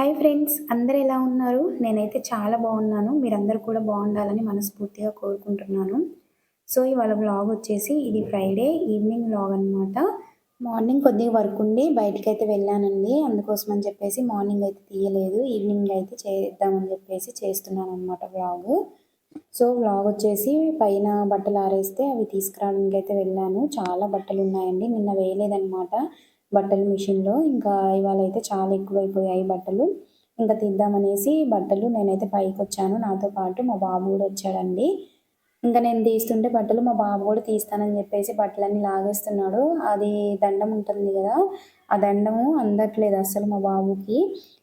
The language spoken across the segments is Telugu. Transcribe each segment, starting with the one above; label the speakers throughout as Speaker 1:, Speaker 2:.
Speaker 1: హాయ్ ఫ్రెండ్స్, అందరూ ఎలా ఉన్నారు? నేనైతే చాలా బాగున్నాను. మీరందరూ కూడా బాగుండాలని మనస్ఫూర్తిగా కోరుకుంటున్నాను. సో, ఇవాళ వ్లాగొచ్చేసి ఇది ఫ్రైడే ఈవినింగ్ వ్లాగ్ అనమాట. మార్నింగ్ కొద్దిగా వర్క్ ఉండి బయటికైతే వెళ్ళానండి. అందుకోసమని చెప్పేసి మార్నింగ్ అయితే తీయలేదు. ఈవినింగ్ అయితే చేద్దామని చెప్పేసి చేస్తున్నాననమాట వ్లాగు. సో, వ్లాగొచ్చేసి పైన బట్టలు ఆరేస్తే అవి తీసుకురావడానికైతే వెళ్ళాను. చాలా బట్టలున్నాయండి. నిన్న వేయలేదనమాట బట్టలు మిషన్‌లో. ఇంకా ఇవాళైతే చాలా ఎక్కువైపోయాయి బట్టలు. ఇంక తీద్దామనేసి బట్టలు నేనైతే పైకొచ్చాను. నాతో పాటు మా బాబు గూడా వచ్చాడండి. ఇంక నేను తీస్తుంటే బట్టలు మా బాబు గూడా తీస్తానని జెప్పేసి బట్టలన్నీ లాగేస్తున్నాడు. అది దండం ఉంటుంది గదా! ఆ దండము అందట్లేదు అస్సలు మా బాబుకి.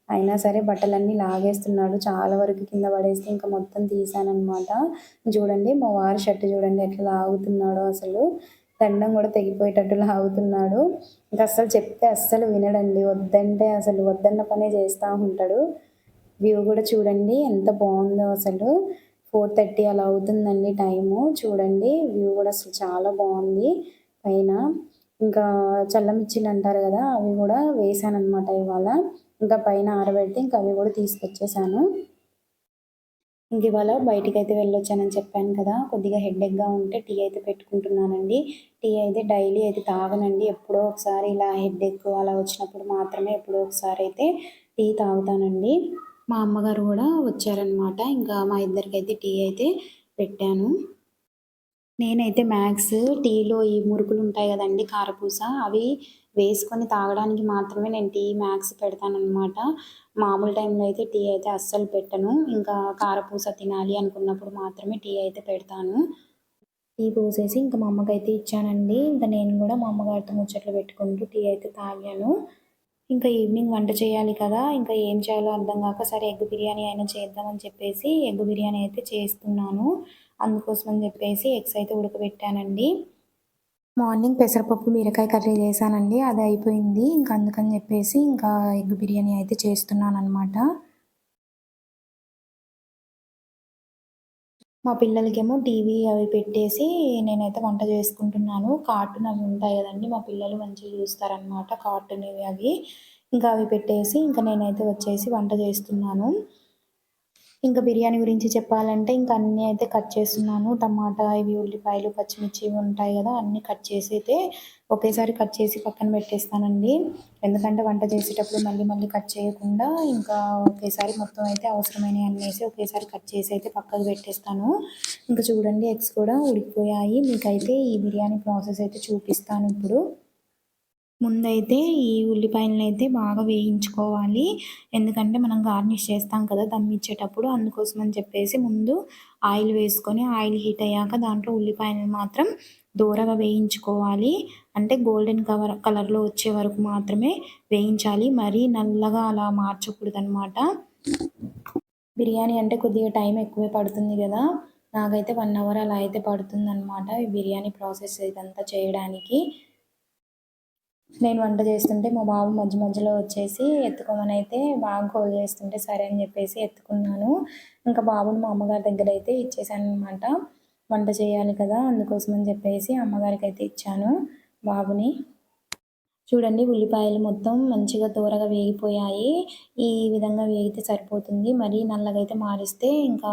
Speaker 1: అయినా సరే బట్టలన్నీ లాగేస్తున్నాడు. చాలా వరకు కింద పడేస్తే ఇంక మొత్తం తీశాననమాట. చూడండి మా వారి షర్ట్ చూడండి ఎట్లా లాగుతున్నాడో అసలు. దండం గూడా తెగిపోయేటట్టు లాగుతున్నాడు. ఇంక అస్సలు చెప్తే అస్సలు వినడండి. వద్దంటే అసలు వద్దన్న పనే చేస్తా ఉంటాడు. వ్యూ గూడా చూడండి ఎంత బావుందో అసలు. 4:30 అలా అవుతుందండి టైము. చూడండి వ్యూ గూడా అసలు చాలా బావుంది పైన. ఇంకా చల్లమిర్చిలంటారు గదా! అవి గూడా వేశాననమాట ఇవాళ. ఇంకా పైన ఆరబెడితే ఇంక అవి గూడా తీసుకొచ్చేసాను. ఇంకివాళ బయటికైతే వెళ్ళొచ్చానని చెప్పాను కదా! కొద్దిగా హెడేక్‌గా ఉంటే టీ అయితే పెట్టుకుంటున్నానండి. టీ అయితే డైలీ అయితే తాగనండి. ఎప్పుడో ఒకసారి ఇలా హెడేక్ అలా వచ్చినప్పుడు మాత్రమే ఎప్పుడో ఒకసారయితే టీ తాగుతానండి. మా అమ్మగారు గూడా వచ్చారనమాట. ఇంకా మా ఇద్దరికైతే టీ అయితే పెట్టాను. నేనైతే మ్యాక్స్ టీలో ఈ మురుకులుంటాయి గదండీ! కారపూస అవి వేసుకొని తాగడానికి మాత్రమే నేను టీ మ్యాక్స్ పెడతాననమాట. మామూలు టైంలో అయితే టీ అయితే అస్సలు పెట్టను. ఇంకా కారపూస తినాలి అనుకున్నప్పుడు మాత్రమే టీ అయితే పెడతాను. టీ పోసేసి ఇంక మా అమ్మకైతే ఇచ్చానండి. ఇంక నేను గూడా మా అమ్మగారితో ముచ్చట్లు పెట్టుకుంటూ టీ అయితే తాగాను. ఇంకా ఈవినింగ్ వంట చేయాలి కదా! ఇంకా ఏం చేయాలో అర్థం గాక సరే ఎగ్ బిర్యానీ అయినా చేద్దామని చెప్పేసి ఎగ్ బిర్యానీ అయితే చేస్తున్నాను. అందుకోసమని చెప్పేసి ఎగ్స్ అయితే ఉడకబెట్టానండి. మార్నింగ్ పెసరపప్పు, బీరకాయ కర్రీ చేశానండి. అది అయిపోయింది. ఇంక అందుకని చెప్పేసి ఇంకా ఎగ్ బిర్యానీ అయితే చేస్తున్నాననమాట. మా పిల్లలకేమో టీవీ అవి పెట్టేసి నేనైతే వంట చేసుకుంటున్నాను. కార్టూన్ అవి ఉంటాయి గదండీ! మా పిల్లలు మంచిగా చూస్తారనమాట కార్టూన్‌వి అవి. ఇంకా అవి పెట్టేసి ఇంక నేనైతే వచ్చేసి వంట చేస్తున్నాను. ఇంకా బిర్యానీ గురించి చెప్పాలంటే ఇంక అన్నీ అయితే కట్ చేస్తున్నాను. టమాటా, ఇవి ఉల్లిపాయలు, పచ్చిమిర్చి ఇవి ఉంటాయి గదా! అన్నీ కట్ చేసి అయితే ఒకేసారి కట్ చేసి పక్కన పెట్టేస్తానండి. ఎందుకంటే వంట చేసేటప్పుడు మళ్ళీ మళ్ళీ కట్ చేయకుండా ఇంకా ఒకేసారి మొత్తం అయితే అవసరమైనయి అన్నేసి ఒకేసారి కట్ చేసి అయితే పక్కకు పెట్టేస్తాను. ఇంక చూడండి ఎగ్స్ కూడా ఉడికిపోయాయి. మీకైతే ఈ బిర్యానీ ప్రాసెస్ అయితే చూపిస్తాను ఇప్పుడు. ముందైతే ఈ ఉల్లిపాయలనైతే బాగా వేయించుకోవాలి. ఎందుకంటే మనం గార్నిష్ చేస్తాం కదా! దమ్మిచ్చేటప్పుడు. అందుకోసమని చెప్పేసి ముందు ఆయిల్ వేసుకొని ఆయిల్ హీట్ అయ్యాక దాంట్లో ఉల్లిపాయలను మాత్రం దోరగా వేయించుకోవాలి. అంటే గోల్డెన్ కలర్‌లో వచ్చే వరకు మాత్రమే వేయించాలి. మరీ నల్లగా అలా మార్చకూడదనమాట. బిర్యానీ అంటే కొద్దిగా టైం ఎక్కువే పడుతుంది గదా! నాకైతే 1 అవర్ అలా అయితే పడుతుందనమాట. ఈ బిర్యానీ ప్రాసెస్ ఇదంతా చేయడానికి. నేను వంట చేస్తుంటే మా బాబు మధ్య మధ్యలో వచ్చేసి ఎత్తుకోమనైతే బాగా గోల చేస్తుంటే సరే అని చెప్పేసి ఎత్తుకున్నాను. ఇంకా బాబుని మా అమ్మగారి దగ్గరైతే ఇచ్చేసాననమాట. వంట చేయాలి కదా! అందుకోసమని చెప్పేసి అమ్మగారికైతే ఇచ్చాను బాబుని. చూడండి ఉల్లిపాయలు మొత్తం మంచిగా దోరగా వేగిపోయాయి. ఈ విధంగా వేగితే సరిపోతుంది. మరీ నల్లగా అయితే మారిస్తే ఇంకా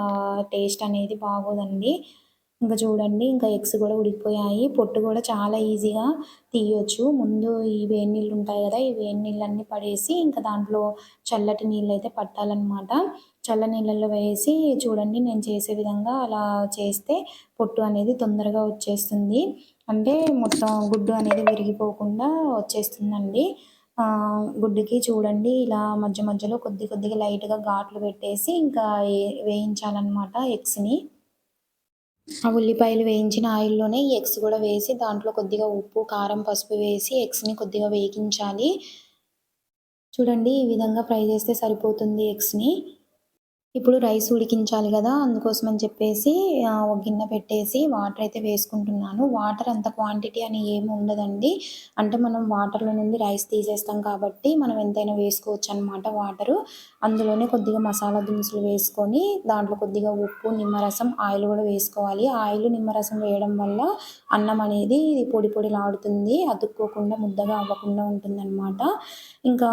Speaker 1: టేస్ట్ అనేది బాగోదండి. ఇంక చూడండి ఇంకా ఎగ్స్ గూడా ఉడికిపోయాయి. పొట్టు గూడా చాలా ఈజీగా తీయొచ్చు. ముందు ఈ వేడి నీళ్ళుంటాయి గదా! ఈ వేడి నీళ్ళన్నీ పడేసి ఇంకా దాంట్లో చల్లటి నీళ్ళైతే పట్టాలనమాట. చల్ల నీళ్ళల్లో వేసి చూడండి నేను చేసే విధంగా అలా చేస్తే పొట్టు అనేది తొందరగా వచ్చేస్తుంది. అంటే మొత్తం గుడ్డు అనేది విరిగిపోకుండా వచ్చేస్తుందండి. గుడ్డుకి చూడండి ఇలా మధ్య మధ్యలో కొద్ది కొద్దిగా లైట్‌గా ఘాట్లు పెట్టేసి ఇంకా వేయించాలనమాట ఎగ్స్‌ని. ఆ ఉల్లిపాయలు వేయించిన ఆయిల్‌లోనే ఈ ఎగ్స్ గూడా వేసి దాంట్లో కొద్దిగా ఉప్పు, కారం, పసుపు వేసి ఎగ్స్‌ని కొద్దిగా వేగించాలి. చూడండి ఈ విధంగా ఫ్రై చేస్తే సరిపోతుంది ఎగ్స్‌ని. ఇప్పుడు రైస్ ఉడికించాలి గదా! అందుకోసమని చెప్పేసి ఒక గిన్నె పెట్టేసి వాటర్ అయితే వేసుకుంటున్నాను. వాటర్ అంత క్వాంటిటీ అని ఏమి ఉండదండి. అంటే మనం వాటర్‌లో నుండి రైస్ తీసేస్తాం కాబట్టి మనం ఎంతైనా వేసుకోవచ్చనమాట వాటరు. అందులోనే కొద్దిగా మసాలా దినుసులు వేసుకొని దాంట్లో కొద్దిగా ఉప్పు, నిమ్మరసం, ఆయిల్ గూడా వేసుకోవాలి. ఆయిలు, నిమ్మరసం వేయడం వల్ల అన్నం అనేది పొడి పొడిలాడుతుంది. అతుక్కోకుండా ముద్దగా అవ్వకుండా ఉంటుందనమాట. ఇంకా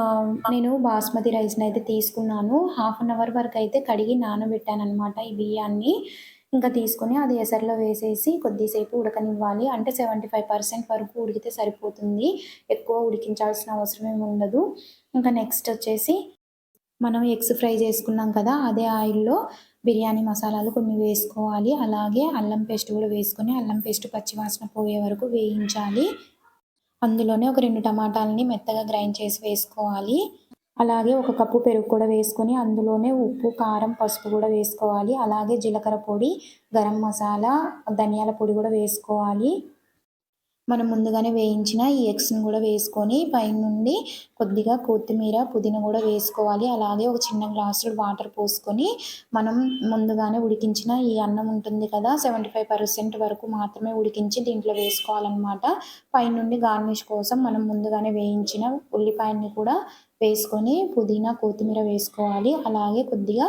Speaker 1: నేను బాస్మతి రైస్‌నైతే తీసుకున్నాను. హాఫ్ అన్ అవర్ వరకైతే కడిగి నానబెట్టాననమాట ఈ బియ్యాన్ని. ఇంకా తీసుకొని అది ఎసరులో వేసేసి కొద్దిసేపు ఉడకనివ్వాలి. అంటే 75% వరకు ఉడికితే సరిపోతుంది. ఎక్కువ ఉడికించాల్సిన అవసరం ఏమి ఉండదు. ఇంకా నెక్స్ట్ వచ్చేసి మనం ఎగ్స్ ఫ్రై చేసుకున్నాం కదా! అదే ఆయిల్‌లో బిర్యానీ మసాలాలు కొన్ని వేసుకోవాలి. అలాగే అల్లం పేస్ట్ గూడా వేసుకొని అల్లం పేస్ట్ పచ్చి వాసన పోయే వరకు వేయించాలి. అందులోనే ఒక 2 టమాటాలని మెత్తగా గ్రైండ్ చేసి వేసుకోవాలి. అలాగే ఒక కప్పు పెరుగు కూడా వేసుకొని అందులోనే ఉప్పు, కారం, పసుపు గూడా వేసుకోవాలి. అలాగే జీలకర్ర పొడి, గరం మసాలా, ధనియాల పొడి గూడా వేసుకోవాలి. మనం ముందుగానే వేయించిన ఈ ఎగ్స్‌ని గూడా వేసుకొని పైనుండి కొద్దిగా కొత్తిమీర, పుదీనా గూడా వేసుకోవాలి. అలాగే ఒక చిన్న గ్లాసుడు వాటర్ పోసుకొని మనం ముందుగానే ఉడికించిన ఈ అన్నం ఉంటుంది కదా! 75% వరకు మాత్రమే ఉడికించి దీంట్లో వేసుకోవాలనమాట. పైనుండి గార్నిష్ కోసం మనం ముందుగానే వేయించిన ఉల్లిపాయల్ని కూడా వేసుకొని పుదీనా, కొత్తిమీర వేసుకోవాలి. అలాగే కొద్దిగా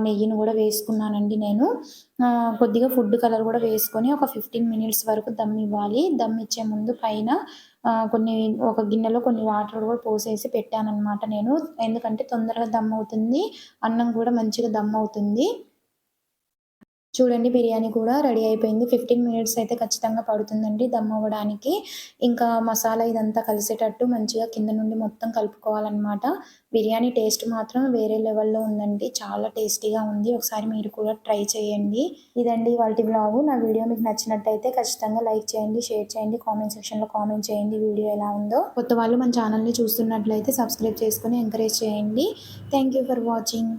Speaker 1: నెయ్యిని గూడా వేసుకున్నానండి నేను. కొద్దిగా ఫుడ్ కలర్ గూడా వేసుకొని ఒక 15 మినిట్స్ వరకు దమ్ ఇవ్వాలి. దమ్ ఇచ్చే ముందు పైన కొన్ని ఒక గిన్నెలో కొన్ని వాటర్ గూడా పోసేసి పెట్టాననమాట నేను. ఎందుకంటే తొందరగా దమ్ అవుతుంది. అన్నం కూడా మంచిగా దమ్ అవుతుంది. చూడండి బిర్యానీ కూడా రెడీ అయిపోయింది. 15 మినిట్స్ అయితే ఖచ్చితంగా పడుతుందండి దమ్ అవ్వడానికి. ఇంకా మసాలా ఇదంతా కలిసేటట్టు మంచిగా కింద నుండి మొత్తం కలుపుకోవాలనమాట. బిర్యానీ టేస్ట్ మాత్రం వేరే లెవెల్‌లో ఉందండి. చాలా టేస్టీగా ఉంది. ఒకసారి మీరు కూడా ట్రై చేయండి. ఇదండి ఇవాల్టి వ్లాగు. నా వీడియో మీకు నచ్చినట్టయితే ఖచ్చితంగా లైక్ చేయండి, షేర్ చేయండి, కామెంట్ సెక్షన్‌లో కామెంట్ చేయండి వీడియో ఎలా ఉందో. కొత్త వాళ్ళు మన ఛానల్‌ని చూస్తున్నట్లయితే సబ్స్క్రైబ్ చేసుకొని ఎంకరేజ్ చేయండి. Thank you for watching.